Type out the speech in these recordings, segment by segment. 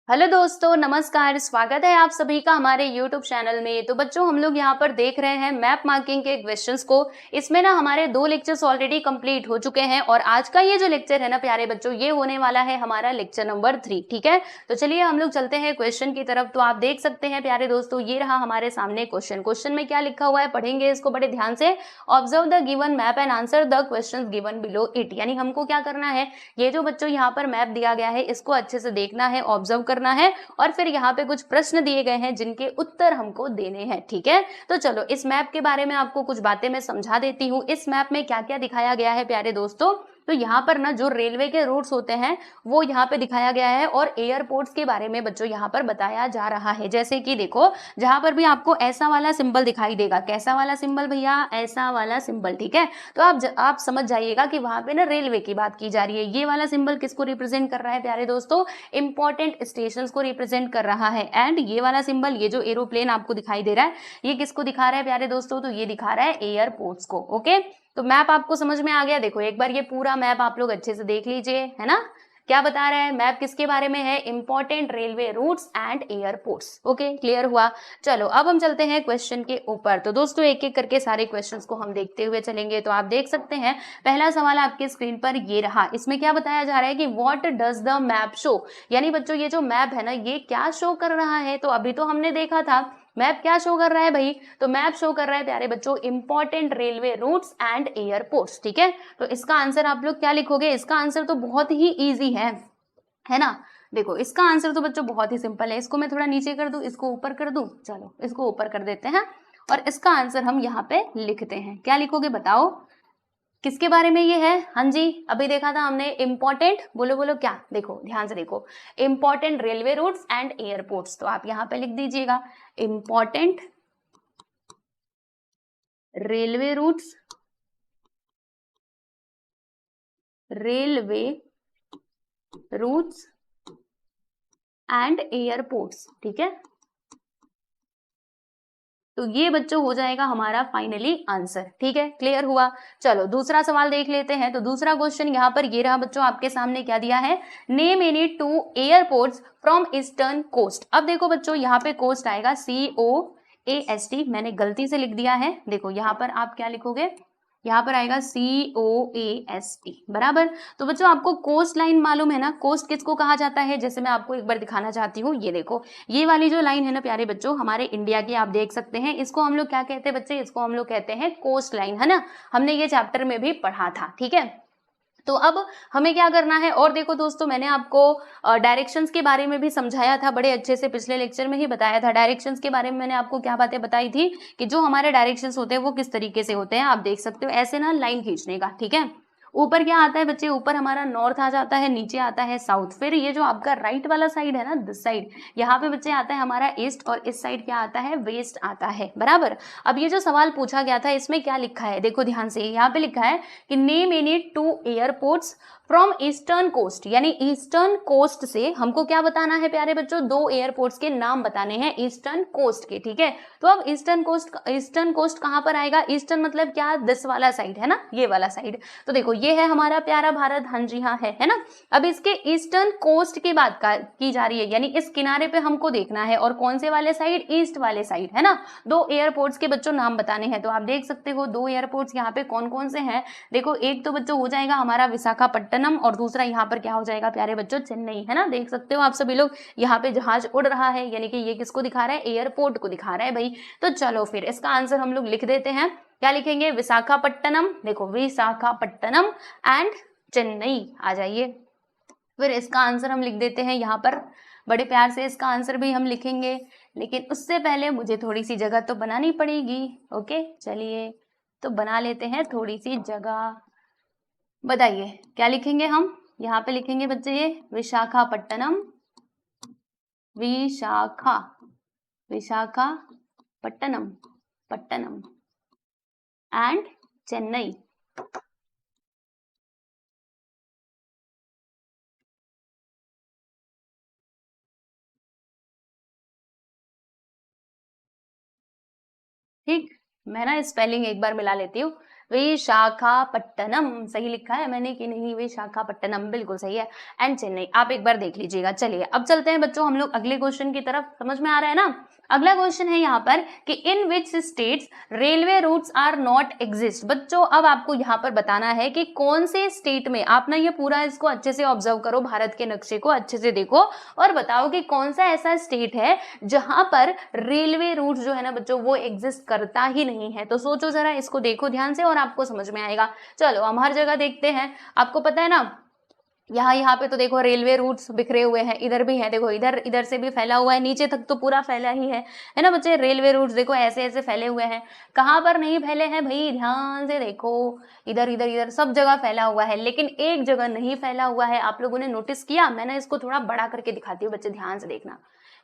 Hello दोस्तों, नमस्कार। स्वागत है आप सभी का हमारे यूट्यूब चैनल में। तो बच्चों, हम लोग यहाँ पर देख रहे हैं मैप मार्किंग के क्वेश्चंस को। इसमें ना हमारे 2 लेक्चर्स ऑलरेडी कंप्लीट हो चुके हैं और आज का ये जो लेक्चर है ना प्यारे बच्चों, ये होने वाला है हमारा लेक्चर नंबर 3। ठीक है, तो चलिए हम लोग चलते हैं क्वेश्चन की तरफ। तो आप देख सकते हैं प्यारे दोस्तों, ये रहा हमारे सामने क्वेश्चन में क्या लिखा हुआ है, पढ़ेंगे इसको बड़े ध्यान से। Observe the given map and answer the question given below it. यानी हमको क्या करना है, ये जो बच्चों यहाँ पर मैप दिया गया है इसको अच्छे से देखना है, ऑब्जर्व करना है और फिर यहाँ पे कुछ प्रश्न दिए गए हैं जिनके उत्तर हमको देने हैं। ठीक है, तो चलो इस मैप के बारे में आपको कुछ बातें मैं समझा देती हूँ। इस मैप में क्या क्या दिखाया गया है प्यारे दोस्तों, तो यहाँ पर ना जो रेलवे के रूट्स होते हैं वो यहाँ पे दिखाया गया है और एयरपोर्ट्स के बारे में बच्चों यहाँ पर बताया जा रहा है। जैसे कि देखो, जहां पर भी आपको ऐसा वाला सिंबल दिखाई देगा, कैसा वाला सिंबल भैया, ऐसा वाला सिंबल। ठीक है, तो आप समझ जाइएगा कि वहां पे ना रेलवे की बात की जा रही है। ये वाला सिंबल किसको रिप्रेजेंट कर रहा है प्यारे दोस्तों, इंपॉर्टेंट स्टेशंस को रिप्रेजेंट कर रहा है। एंड ये वाला सिंबल, ये जो एरोप्लेन आपको दिखाई दे रहा है, ये किसको दिखा रहा है प्यारे दोस्तों, तो ये दिखा रहा है एयरपोर्ट्स को। ओके, तो मैप आपको समझ में आ गया। देखो एक बार ये पूरा मैप आप लोग अच्छे से देख लीजिए, है ना। क्या बता रहा है मैप, किसके बारे में है, important railway routes and airports. Okay, clear हुआ। चलो अब हम चलते हैं क्वेश्चन के ऊपर। तो दोस्तों एक एक करके सारे क्वेश्चंस को हम देखते हुए चलेंगे। तो आप देख सकते हैं पहला सवाल आपके स्क्रीन पर ये रहा। इसमें क्या बताया जा रहा है कि what does the map show. यानी बच्चों ये जो मैप है ना, ये क्या शो कर रहा है, तो अभी तो हमने देखा था मैप क्या शो कर रहा है भाई, तो मैप शो कर रहा है प्यारे बच्चों important railway routes and airports. ठीक है, तो इसका आंसर आप लोग क्या लिखोगे, इसका आंसर तो बहुत ही इजी है ना। देखो इसका आंसर तो बच्चों बहुत ही सिंपल है। इसको मैं थोड़ा नीचे कर दूं, इसको ऊपर कर दूं, चलो इसको ऊपर कर देते हैं और इसका आंसर हम यहाँ पे लिखते हैं। क्या लिखोगे बताओ, किसके बारे में ये है, हाँ जी अभी देखा था हमने इंपॉर्टेंट, बोलो बोलो क्या, देखो ध्यान से देखो, important railway routes and airports. तो आप यहाँ पे लिख दीजिएगा important railway routes, railway routes and airports. ठीक है, तो ये बच्चों हो जाएगा हमारा फाइनली आंसर। ठीक है, क्लियर हुआ। चलो दूसरा सवाल देख लेते हैं। तो दूसरा क्वेश्चन यहाँ पर ये रहा बच्चों, आपके सामने क्या दिया है, name any 2 airports from eastern coast. अब देखो बच्चों यहाँ पे कोस्ट आएगा COAST, मैंने गलती से लिख दिया है। देखो यहाँ पर आप क्या लिखोगे, यहाँ पर आएगा COAST बराबर। तो बच्चों आपको कोस्ट लाइन मालूम है ना, कोस्ट किसको कहा जाता है, जैसे मैं आपको एक बार दिखाना चाहती हूँ। ये देखो ये वाली जो लाइन है ना प्यारे बच्चों हमारे इंडिया की, आप देख सकते हैं, इसको हम लोग क्या कहते हैं बच्चे, इसको हम लोग कहते हैं कोस्ट लाइन, है ना। हमने ये चैप्टर में भी पढ़ा था। ठीक है, तो अब हमें क्या करना है, और देखो दोस्तों मैंने आपको डायरेक्शंस के बारे में भी समझाया था बड़े अच्छे से, पिछले लेक्चर में ही बताया था। डायरेक्शंस के बारे में मैंने आपको क्या बातें बताई थी कि जो हमारे डायरेक्शंस होते हैं वो किस तरीके से होते हैं। आप देख सकते हो ऐसे ना लाइन खींचने का। ठीक है, ऊपर क्या आता है बच्चे, ऊपर हमारा नॉर्थ आ जाता है, नीचे आता है साउथ। फिर ये जो आपका राइट वाला साइड है ना, दिस साइड, यहाँ पे बच्चे आता है हमारा ईस्ट, और इस साइड क्या आता है, वेस्ट आता है बराबर। अब ये जो सवाल पूछा गया था इसमें क्या लिखा है, देखो ध्यान से, यहाँ पे लिखा है कि name any 2 airports from eastern coast. यानी ईस्टर्न कोस्ट से हमको क्या बताना है प्यारे बच्चों, 2 एयरपोर्ट्स के नाम बताने हैं ईस्टर्न कोस्ट के। ठीक है, तो अब ईस्टर्न कोस्ट कहाँ पर आएगा, ईस्टर्न मतलब क्या, दिस वाला साइड है ना, ये वाला साइड। तो देखो ये है हमारा प्यारा भारत, हाँ जी हाँ है ना। अब इसके ईस्टर्न कोस्ट की बात की जा रही है, यानी इस किनारे पे हमको देखना है, और कौन से वाले साइड, ईस्ट वाले साइड, है ना। 2 एयरपोर्ट्स के बच्चों नाम बताने हैं। तो आप देख सकते हो 2 एयरपोर्ट्स यहाँ पे कौन कौन से हैं। देखो एक तो बच्चों हो जाएगा हमारा विशाखापट्टनम, और दूसरा यहाँ पर क्या हो जाएगा प्यारे बच्चों, चेन्नई, है ना। देख सकते हो आप सभी लोग, यहाँ पे जहाज उड़ रहा है, यानी कि ये किसको दिखा रहा है, एयरपोर्ट को दिखा रहा है भाई। तो चलो फिर इसका आंसर हम लोग लिख देते हैं। क्या लिखेंगे, विशाखापट्टनम, देखो विशाखापट्टनम एंड चेन्नई आ जाइए। फिर इसका आंसर हम लिख देते हैं यहाँ पर, बड़े प्यार से इसका आंसर भी हम लिखेंगे, लेकिन उससे पहले मुझे थोड़ी सी जगह तो बनानी पड़ेगी। ओके चलिए, तो बना लेते हैं थोड़ी सी जगह। बताइए क्या लिखेंगे हम, यहाँ पे लिखेंगे बच्चे ये विशाखापट्टनम, विशाखा विशाखापट्टनम, पट्टनम एंड चेन्नई। ठीक, मैं ना स्पेलिंग एक बार मिला लेती हूँ। विशाखापट्टनम, सही लिखा है मैंने कि नहीं? विशाखापट्टनम बिल्कुल सही है। एंड चेन्नई, आप एक बार देख लीजिएगा। चलिए अब चलते हैं बच्चों हम लोग अगले क्वेश्चन की तरफ, समझ में आ रहा है ना? अगला क्वेश्चन है यहाँ पर कि in which states railway routes are not exist. बच्चों अब आपको यहाँ पर बताना है कि कौन से स्टेट में, आप ना ये पूरा इसको अच्छे से ऑब्जर्व करो, भारत के नक्शे को अच्छे से देखो और बताओ कि कौन सा ऐसा स्टेट है जहां पर रेलवे रूट जो है ना बच्चों वो एग्जिस्ट करता ही नहीं है। तो सोचो जरा, इसको देखो ध्यान से और आपको समझ में आएगा। चलो हम हर जगह देखते हैं, आपको पता है ना, यहाँ पे तो देखो रेलवे रूट्स बिखरे हुए हैं, इधर भी है, देखो इधर से भी फैला हुआ है, नीचे तक तो पूरा फैला ही है ना बच्चे? रेलवे रूट्स देखो ऐसे ऐसे फैले हुए हैं। कहाँ पर नहीं फैले हैं भाई? ध्यान से देखो, इधर इधर इधर सब जगह फैला हुआ है, लेकिन एक जगह नहीं फैला हुआ है। आप लोगों ने नोटिस किया? मैंने इसको थोड़ा बड़ा करके दिखाती हूँ, बच्चे ध्यान से देखना।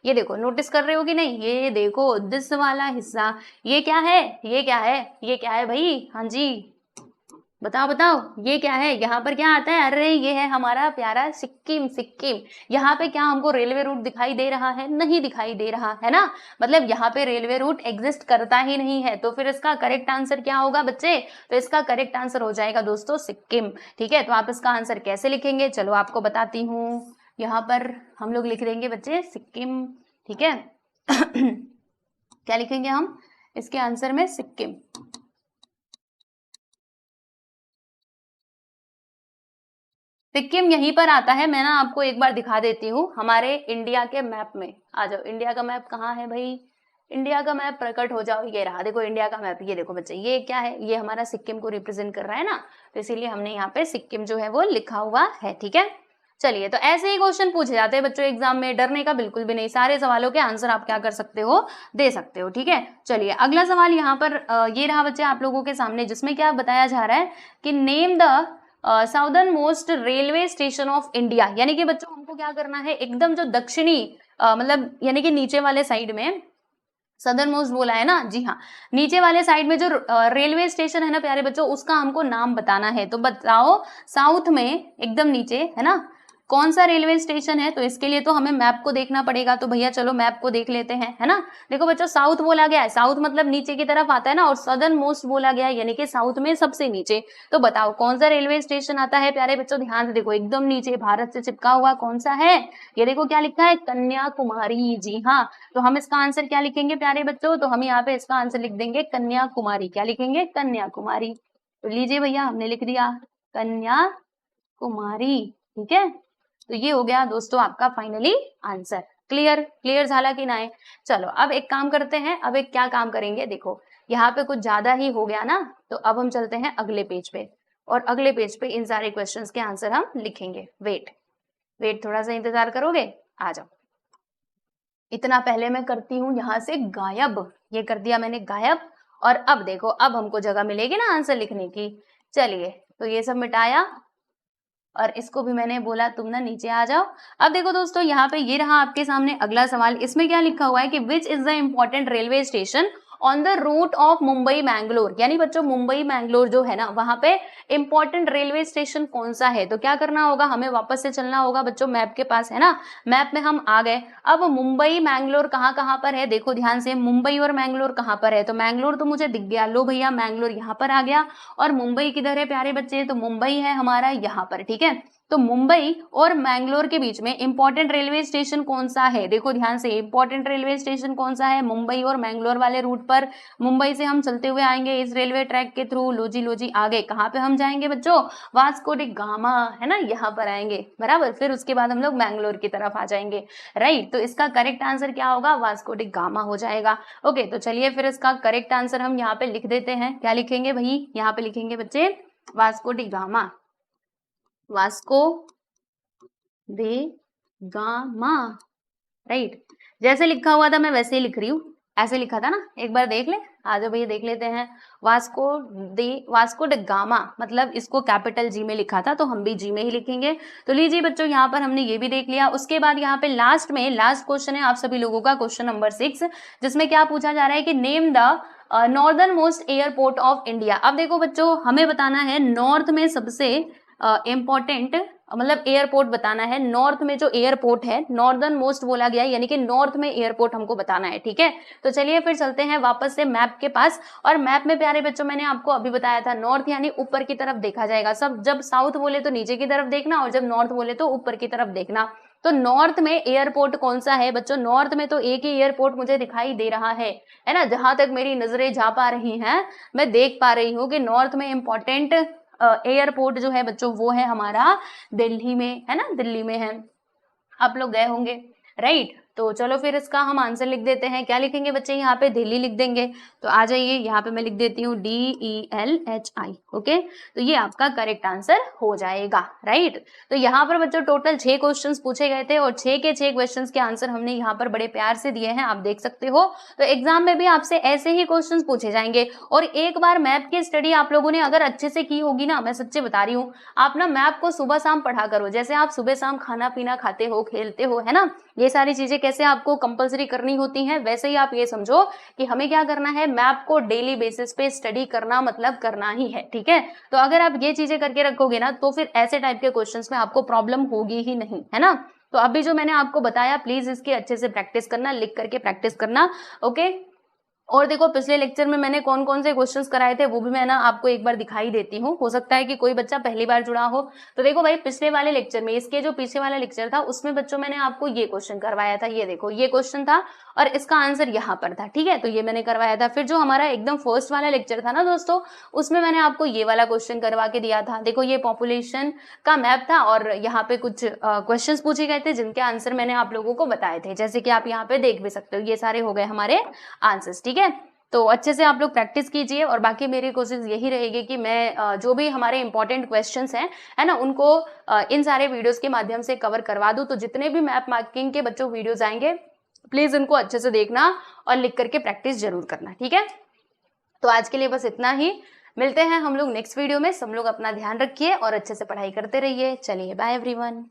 ये देखो, नोटिस कर रहे हो कि नहीं? ये देखो दिस वाला हिस्सा, ये क्या है? ये क्या है? ये क्या है भाई? हाँ जी बताओ बताओ, ये क्या है? यहाँ पर क्या आता है? अरे ये है हमारा प्यारा सिक्किम। सिक्किम, यहाँ पे क्या हमको रेलवे रूट दिखाई दे रहा है? नहीं दिखाई दे रहा है ना, मतलब यहाँ पे रेलवे रूट एग्जिस्ट करता ही नहीं है। तो फिर इसका करेक्ट आंसर क्या होगा बच्चे? तो इसका करेक्ट आंसर हो जाएगा दोस्तों सिक्किम। ठीक है, तो आप इसका आंसर कैसे लिखेंगे? चलो आपको बताती हूँ। यहाँ पर हम लोग लिख देंगे बच्चे सिक्किम। ठीक है क्या लिखेंगे हम इसके आंसर में? सिक्किम। सिक्किम यहीं पर आता है। मैं ना आपको एक बार दिखा देती हूँ हमारे इंडिया के मैप में। आ जाओ, इंडिया का मैप कहाँ है भाई? इंडिया का मैप प्रकट हो जाओ, ये रहा, देखो इंडिया का मैप। ये देखो बच्चे, ये क्या है? ये हमारा सिक्किम को रिप्रेजेंट कर रहा है ना, तो इसीलिए हमने यहाँ पे सिक्किम जो है वो लिखा हुआ है। ठीक है, चलिए तो ऐसे ही क्वेश्चन पूछे जाते हैं बच्चों एग्जाम में, डरने का बिल्कुल भी नहीं। सारे सवालों के आंसर आप क्या कर सकते हो? दे सकते हो। ठीक है, चलिए अगला सवाल यहाँ पर ये रहा बच्चे आप लोगों के सामने, जिसमें क्या बताया जा रहा है कि name the southern most railway station of India. यानी कि बच्चों हमको क्या करना है, एकदम जो दक्षिणी मतलब यानी कि नीचे वाले साइड में, सदर्न मोस्ट बोला है ना? जी हाँ, नीचे वाले साइड में जो रेलवे स्टेशन है ना प्यारे बच्चों, उसका हमको नाम बताना है। तो बताओ साउथ में एकदम नीचे है ना कौन सा रेलवे स्टेशन है? तो इसके लिए तो हमें मैप को देखना पड़ेगा। तो भैया चलो मैप को देख लेते हैं, है ना? देखो बच्चों साउथ बोला गया है, साउथ मतलब नीचे की तरफ आता है ना, और सदर्न मोस्ट बोला गया है यानी कि साउथ में सबसे नीचे। तो बताओ कौन सा रेलवे स्टेशन आता है प्यारे बच्चों? ध्यान से देखो, एकदम नीचे भारत से चिपका हुआ कौन सा है? ये देखो क्या लिखा है? कन्याकुमारी। जी हाँ, तो हम इसका आंसर क्या लिखेंगे प्यारे बच्चों? तो हम यहाँ पे इसका आंसर लिख देंगे कन्याकुमारी। क्या लिखेंगे? कन्याकुमारी। तो लीजिए भैया हमने लिख दिया कन्याकुमारी। ठीक है, तो ये हो गया दोस्तों आपका फाइनली आंसर। क्लियर? क्लियर झाला कि ना? चलो अब एक काम करते हैं, अब एक क्या काम करेंगे, देखो यहाँ पे कुछ ज्यादा ही हो गया ना, तो अब हम चलते हैं अगले पेज पे, और अगले पेज पे इन सारे क्वेश्चंस के आंसर हम लिखेंगे। वेट थोड़ा सा इंतजार करोगे? आ जाओ। इतना पहले मैं करती हूँ यहाँ से गायब, ये कर दिया मैंने गायब, और अब देखो अब हमको जगह मिलेगी ना आंसर लिखने की। चलिए तो ये सब मिटाया, और इसको भी मैंने बोला तुम ना नीचे आ जाओ। अब देखो दोस्तों यहाँ पे ये रहा आपके सामने अगला सवाल। इसमें क्या लिखा हुआ है कि which is the important railway station on the route of Mumbai Mangalore. यानी बच्चों मुंबई मैंगलोर जो है ना, वहां पे इंपॉर्टेंट रेलवे स्टेशन कौन सा है? तो क्या करना होगा, हमें वापस से चलना होगा बच्चों, मैप के पास है ना, मैप में हम आ गए। अब मुंबई मैंगलोर कहाँ कहाँ पर है? देखो ध्यान से, मुंबई और मैंगलोर कहाँ पर है? तो मैंगलोर तो मुझे दिख गया, लो भैया मैंगलोर यहाँ पर आ गया, और मुंबई किधर है प्यारे बच्चे? तो मुंबई है हमारा यहाँ पर। ठीक है, तो मुंबई और मैंगलोर के बीच में इंपॉर्टेंट रेलवे स्टेशन कौन सा है? देखो ध्यान से, इंपॉर्टेंट रेलवे स्टेशन कौन सा है? मुंबई और मैंगलोर वाले रूट पर। मुंबई से हम चलते हुए आएंगे इस रेलवे ट्रैक के थ्रू, लोजी आगे कहाँ पे हम जाएंगे बच्चों? वास्को डी गामा, है ना, यहाँ पर आएंगे बराबर। फिर उसके बाद हम लोग मैंगलोर की तरफ आ जाएंगे, राइट। तो इसका करेक्ट आंसर क्या होगा? वास्को डी गामा हो जाएगा। ओके, तो चलिए फिर इसका करेक्ट आंसर हम यहाँ पे लिख देते हैं। क्या लिखेंगे भाई? यहाँ पे लिखेंगे बच्चे वास्को डी गामा, वास्को दे गामा, राइट। जैसे लिखा हुआ था मैं वैसे ही लिख रही हूँ, ऐसे लिखा था ना, एक बार देख ले। आ जाओ भैया देख लेते हैं। वास्को ड गामा मतलब इसको कैपिटल जी में लिखा था, तो हम भी जी में ही लिखेंगे। तो लीजिए बच्चों यहाँ पर हमने ये भी देख लिया। उसके बाद यहाँ पे लास्ट क्वेश्चन है आप सभी लोगों का, क्वेश्चन नंबर 6, जिसमें क्या पूछा जा रहा है कि name the northern most airport of India. अब देखो बच्चों हमें बताना है नॉर्थ में सबसे इम्पोर्टेंट मतलब एयरपोर्ट बताना है, नॉर्थ में जो एयरपोर्ट है, नॉर्दर्न मोस्ट बोला गया है, यानी कि नॉर्थ में एयरपोर्ट हमको बताना है, ठीक है। तो चलिए फिर चलते हैं वापस से मैप के पास। और मैप में प्यारे बच्चों मैंने आपको अभी बताया था, नॉर्थ यानी ऊपर की तरफ देखा जाएगा, सब जब साउथ बोले तो नीचे की तरफ देखना, और जब नॉर्थ बोले तो ऊपर की तरफ देखना। तो नॉर्थ में एयरपोर्ट कौन सा है बच्चों? नॉर्थ में तो एक ही एयरपोर्ट मुझे दिखाई दे रहा है ना, जहां तक मेरी नजरें जा पा रही हैं, मैं देख पा रही हूँ कि नॉर्थ में इंपॉर्टेंट एयरपोर्ट जो है बच्चों वो है हमारा दिल्ली में, है ना, दिल्ली में है। आप लोग गए होंगे, राइट। तो चलो फिर इसका हम आंसर लिख देते हैं। क्या लिखेंगे बच्चे? यहाँ पे दिल्ली लिख देंगे। तो आ जाइए, यहाँ पे मैं लिख देती हूँ DELHI। ओके, तो ये आपका करेक्ट आंसर हो जाएगा, राइट। तो यहाँ पर बच्चों टोटल 6 क्वेश्चंस पूछे गए थे, और 6 के 6 क्वेश्चंस के आंसर हमने यहाँ पर बड़े प्यार से दिए हैं, आप देख सकते हो। तो एग्जाम में भी आपसे ऐसे ही क्वेश्चन पूछे जाएंगे। और एक बार मैप की स्टडी आप लोगों ने अगर अच्छे से की होगी ना, मैं सच्चे बता रही हूँ, आप ना मैप को सुबह शाम पढ़ा करो। जैसे आप सुबह शाम खाना पीना खाते हो, खेलते हो, है ना, ये सारी चीजें कैसे आपको कंपलसरी करनी होती हैं, वैसे ही आप ये समझो कि हमें क्या करना है, मैप को डेली बेसिस पे स्टडी करना, मतलब करना ही है, ठीक है। तो अगर आप ये चीजें करके रखोगे ना, तो फिर ऐसे टाइप के क्वेश्चंस में आपको प्रॉब्लम होगी ही नहीं, है ना। तो अभी जो मैंने आपको बताया, प्लीज इसकी अच्छे से प्रैक्टिस करना, लिख करके प्रैक्टिस करना, ओके। और देखो पिछले लेक्चर में मैंने कौन कौन से क्वेश्चंस कराए थे वो भी मैं ना आपको एक बार दिखाई देती हूँ, हो सकता है कि कोई बच्चा पहली बार जुड़ा हो। तो देखो भाई, पिछले वाले लेक्चर में, इसके जो पीछे वाला लेक्चर था उसमें बच्चों मैंने आपको ये क्वेश्चन करवाया था, ये देखो ये क्वेश्चन था और इसका आंसर यहाँ पर था, ठीक है। तो ये मैंने करवाया था। फिर जो हमारा एकदम फर्स्ट वाला लेक्चर था ना दोस्तों, उसमें मैंने आपको ये वाला क्वेश्चन करवा के दिया था। देखो ये पॉपुलेशन का मैप था और यहाँ पे कुछ क्वेश्चंस पूछे गए थे जिनके आंसर मैंने आप लोगों को बताए थे, जैसे कि आप यहाँ पे देख भी सकते हो, ये सारे हो गए हमारे आंसर्स, ठीक है। तो अच्छे से आप लोग प्रैक्टिस कीजिए, और बाकी मेरी कोशिश यही रहेगी कि मैं जो भी हमारे इंपॉर्टेंट क्वेश्चंस हैं, है ना, उनको इन सारे वीडियोस के माध्यम से कवर करवा दूं। तो जितने भी मैप मार्किंग के बच्चों वीडियोस आएंगे, प्लीज उनको अच्छे से देखना और लिख करके प्रैक्टिस जरूर करना, ठीक है। तो आज के लिए बस इतना ही, मिलते हैं हम लोग नेक्स्ट वीडियो में। सब लोग अपना ध्यान रखिए और अच्छे से पढ़ाई करते रहिए। चलिए बाय एवरीवन।